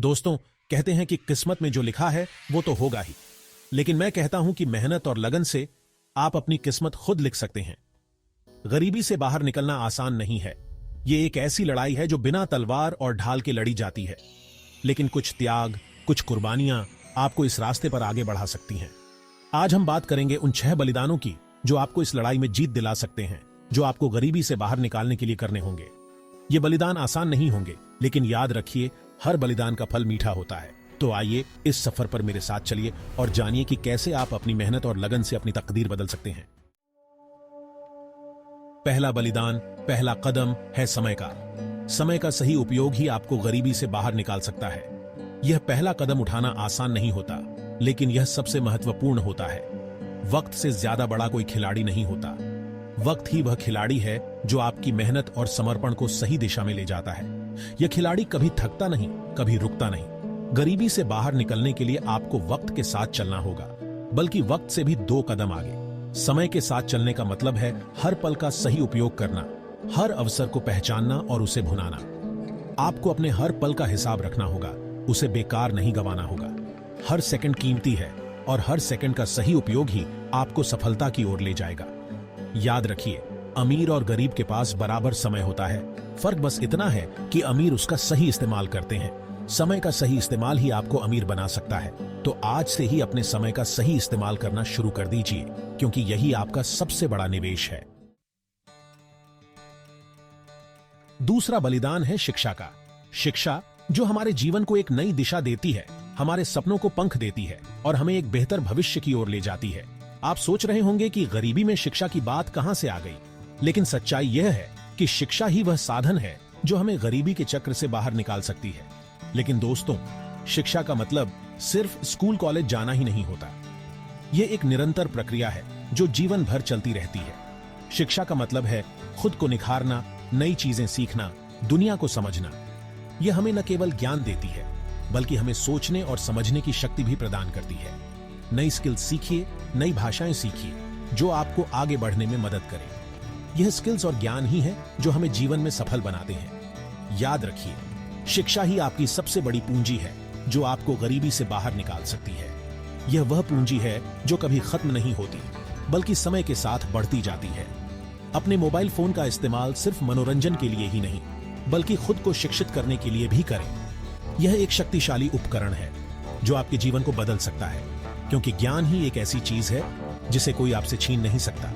दोस्तों, कहते हैं कि किस्मत में जो लिखा है वो तो होगा ही, लेकिन मैं कहता हूं कि मेहनत और लगन से आप अपनी किस्मत खुद लिख सकते हैं। गरीबी से बाहर निकलना आसान नहीं है। ये एक ऐसी लड़ाई है जो बिना तलवार और ढाल के लड़ी जाती है, लेकिन कुछ त्याग, कुछ कुर्बानियां आपको इस रास्ते पर आगे बढ़ा सकती हैं। आज हम बात करेंगे उन 6 बलिदानों की जो आपको इस लड़ाई में जीत दिला सकते हैं, जो आपको गरीबी से बाहर निकालने के लिए करने होंगे। ये बलिदान आसान नहीं होंगे, लेकिन याद रखिए, हर बलिदान का फल मीठा होता है। तो आइए इस सफर पर मेरे साथ चलिए और जानिए कि कैसे आप अपनी मेहनत और लगन से अपनी तकदीर बदल सकते हैं। पहला बलिदान, पहला कदम है समय का। समय का सही उपयोग ही आपको गरीबी से बाहर निकाल सकता है। यह पहला कदम उठाना आसान नहीं होता, लेकिन यह सबसे महत्वपूर्ण होता है। वक्त से ज्यादा बड़ा कोई खिलाड़ी नहीं होता। वक्त ही वह खिलाड़ी है जो आपकी मेहनत और समर्पण को सही दिशा में ले जाता है। यह खिलाड़ी कभी थकता नहीं, कभी रुकता नहीं। गरीबी से बाहर निकलने के लिए आपको वक्त के साथ चलना होगा, बल्कि वक्त से भी 2 कदम आगे। समय के साथ चलने का मतलब है हर पल का सही उपयोग करना, हर अवसर को पहचानना और उसे भुनाना। आपको अपने हर पल का हिसाब रखना होगा, उसे बेकार नहीं गंवाना होगा। हर सेकंड कीमती है और हर सेकंड का सही उपयोग ही आपको सफलता की ओर ले जाएगा। याद रखिए, अमीर और गरीब के पास बराबर समय होता है। फर्क बस इतना है कि अमीर उसका सही इस्तेमाल करते हैं। समय का सही इस्तेमाल ही आपको अमीर बना सकता है। तो आज से ही अपने समय का सही इस्तेमाल करना शुरू कर दीजिए, क्योंकि यही आपका सबसे बड़ा निवेश है। दूसरा बलिदान है शिक्षा का। शिक्षा जो हमारे जीवन को एक नई दिशा देती है, हमारे सपनों को पंख देती है और हमें एक बेहतर भविष्य की ओर ले जाती है। आप सोच रहे होंगे कि गरीबी में शिक्षा की बात कहां से आ गई, लेकिन सच्चाई यह है कि शिक्षा ही वह साधन है जो हमें गरीबी के चक्र से बाहर निकाल सकती है। लेकिन दोस्तों, शिक्षा का मतलब सिर्फ स्कूल कॉलेज जाना ही नहीं होता। यह एक निरंतर प्रक्रिया है जो जीवन भर चलती रहती है। शिक्षा का मतलब है खुद को निखारना, नई चीजें सीखना, दुनिया को समझना। यह हमें न केवल ज्ञान देती है, बल्कि हमें सोचने और समझने की शक्ति भी प्रदान करती है। नई स्किल्स सीखिए, नई भाषाएं सीखिए, जो आपको आगे बढ़ने में मदद करें। यह स्किल्स और ज्ञान ही है जो हमें जीवन में सफल बनाते हैं। याद रखिए, शिक्षा ही आपकी सबसे बड़ी पूंजी है जो आपको गरीबी से बाहर निकाल सकती है। यह वह पूंजी है जो कभी खत्म नहीं होती, बल्कि समय के साथ बढ़ती जाती है। अपने मोबाइल फोन का इस्तेमाल सिर्फ मनोरंजन के लिए ही नहीं, बल्कि खुद को शिक्षित करने के लिए भी करें। यह एक शक्तिशाली उपकरण है जो आपके जीवन को बदल सकता है, क्योंकि ज्ञान ही एक ऐसी चीज है जिसे कोई आपसे छीन नहीं सकता।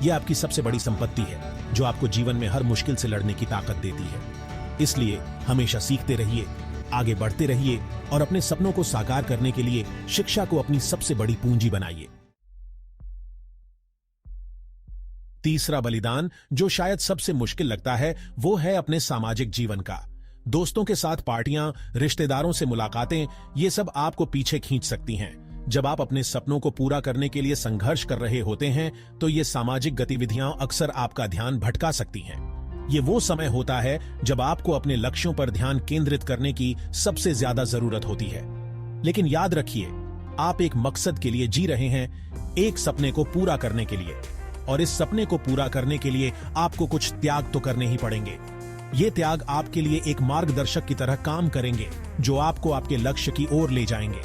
यह आपकी सबसे बड़ी संपत्ति है जो आपको जीवन में हर मुश्किल से लड़ने की ताकत देती है। इसलिए हमेशा सीखते रहिए, आगे बढ़ते रहिए और अपने सपनों को साकार करने के लिए शिक्षा को अपनी सबसे बड़ी पूंजी बनाइए। तीसरा बलिदान, जो शायद सबसे मुश्किल लगता है, वो है अपने सामाजिक जीवन का। दोस्तों के साथ पार्टियां, रिश्तेदारों से मुलाकातें, ये सब आपको पीछे खींच सकती हैं। जब आप अपने सपनों को पूरा करने के लिए संघर्ष कर रहे होते हैं, तो ये सामाजिक गतिविधियां अक्सर आपका ध्यान भटका सकती हैं। ये वो समय होता है जब आपको अपने लक्ष्यों पर ध्यान केंद्रित करने की सबसे ज्यादा जरूरत होती है। लेकिन याद रखिए, आप एक मकसद के लिए जी रहे हैं, एक सपने को पूरा करने के लिए, और इस सपने को पूरा करने के लिए आपको कुछ त्याग तो करने ही पड़ेंगे। ये त्याग आपके लिए एक मार्गदर्शक की तरह काम करेंगे, जो आपको आपके लक्ष्य की ओर ले जाएंगे।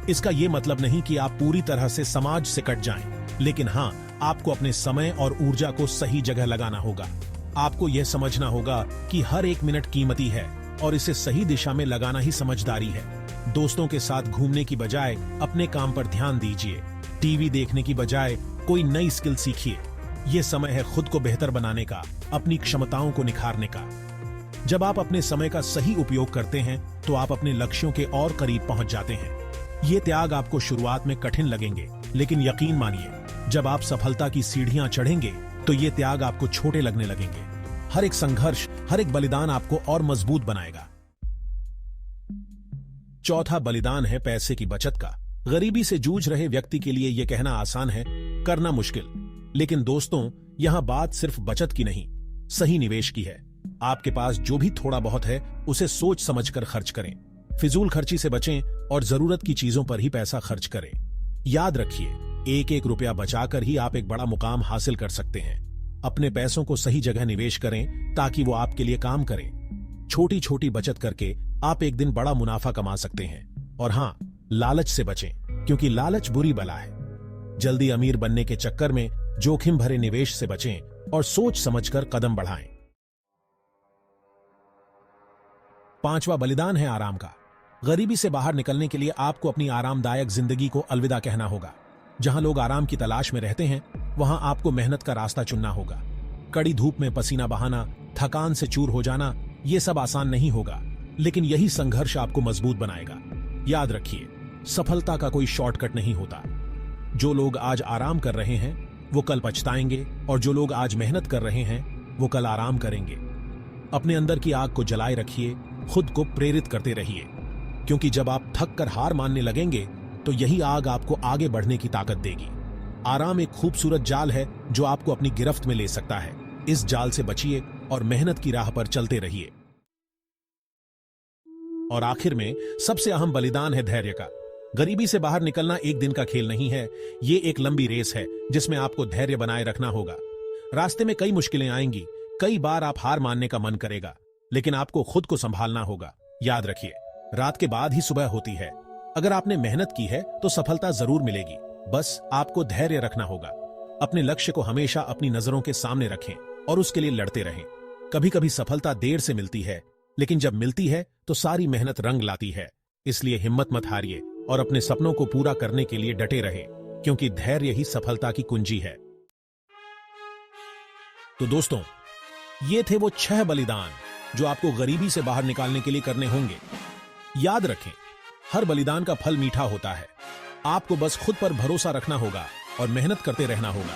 इसका यह मतलब नहीं कि आप पूरी तरह से समाज से कट जाएं, लेकिन हाँ, आपको अपने समय और ऊर्जा को सही जगह लगाना होगा। आपको यह समझना होगा कि हर एक मिनट कीमती है और इसे सही दिशा में लगाना ही समझदारी है। दोस्तों के साथ घूमने की बजाय अपने काम पर ध्यान दीजिए। टीवी देखने की बजाय कोई नई स्किल सीखिए। यह समय है खुद को बेहतर बनाने का, अपनी क्षमताओं को निखारने का। जब आप अपने समय का सही उपयोग करते हैं, तो आप अपने लक्ष्यों के और करीब पहुंच जाते हैं। ये त्याग आपको शुरुआत में कठिन लगेंगे, लेकिन यकीन मानिए, जब आप सफलता की सीढ़ियां चढ़ेंगे, तो ये त्याग आपको छोटे लगने लगेंगे। हर एक संघर्ष, हर एक बलिदान आपको और मजबूत बनाएगा। चौथा बलिदान है पैसे की बचत का। गरीबी से जूझ रहे व्यक्ति के लिए यह कहना आसान है, करना मुश्किल। लेकिन दोस्तों, यहां बात सिर्फ बचत की नहीं, सही निवेश की है। आपके पास जो भी थोड़ा बहुत है, उसे सोच समझकर खर्च करें। फिजूल खर्ची से बचें और जरूरत की चीजों पर ही पैसा खर्च करें। याद रखिए, एक एक रुपया बचाकर ही आप एक बड़ा मुकाम हासिल कर सकते हैं। अपने पैसों को सही जगह निवेश करें ताकि वो आपके लिए काम करें। छोटी छोटी बचत करके आप एक दिन बड़ा मुनाफा कमा सकते हैं। और हां, लालच से बचें, क्योंकि लालच बुरी बला है। जल्दी अमीर बनने के चक्कर में जोखिम भरे निवेश से बचें और सोच समझकर कदम बढ़ाएं। पांचवा बलिदान है आराम का। गरीबी से बाहर निकलने के लिए आपको अपनी आरामदायक जिंदगी को अलविदा कहना होगा। जहां लोग आराम की तलाश में रहते हैं, वहां आपको मेहनत का रास्ता चुनना होगा। कड़ी धूप में पसीना बहाना, थकान से चूर हो जाना, यह सब आसान नहीं होगा, लेकिन यही संघर्ष आपको मजबूत बनाएगा। याद रखिए, सफलता का कोई शॉर्टकट नहीं होता। जो लोग आज आराम कर रहे हैं वो कल पछताएंगे, और जो लोग आज मेहनत कर रहे हैं वो कल आराम करेंगे। अपने अंदर की आग को जलाए रखिए, खुद को प्रेरित करते रहिए, क्योंकि जब आप थक कर हार मानने लगेंगे तो यही आग आपको आगे बढ़ने की ताकत देगी। आराम एक खूबसूरत जाल है जो आपको अपनी गिरफ्त में ले सकता है। इस जाल से बचिए और मेहनत की राह पर चलते रहिए। और आखिर में सबसे अहम बलिदान है धैर्य का। गरीबी से बाहर निकलना एक दिन का खेल नहीं है, ये एक लंबी रेस है जिसमें आपको धैर्य बनाए रखना होगा। रास्ते में कई मुश्किलें आएंगी, कई बार आप हार मानने का मन करेगा, लेकिन आपको खुद को संभालना होगा। याद रखिए, रात के बाद ही सुबह होती है। अगर आपने मेहनत की है तो सफलता जरूर मिलेगी, बस आपको धैर्य रखना होगा। अपने लक्ष्य को हमेशा अपनी नजरों के सामने रखें और उसके लिए लड़ते रहें। कभी कभी सफलता देर से मिलती है, लेकिन जब मिलती है तो सारी मेहनत रंग लाती है। इसलिए हिम्मत मत हारिए और अपने सपनों को पूरा करने के लिए डटे रहें, क्योंकि धैर्य ही सफलता की कुंजी है। तो दोस्तों, ये थे वो 6 बलिदान जो आपको गरीबी से बाहर निकालने के लिए करने होंगे। याद रखें, हर बलिदान का फल मीठा होता है। आपको बस खुद पर भरोसा रखना होगा और मेहनत करते रहना होगा।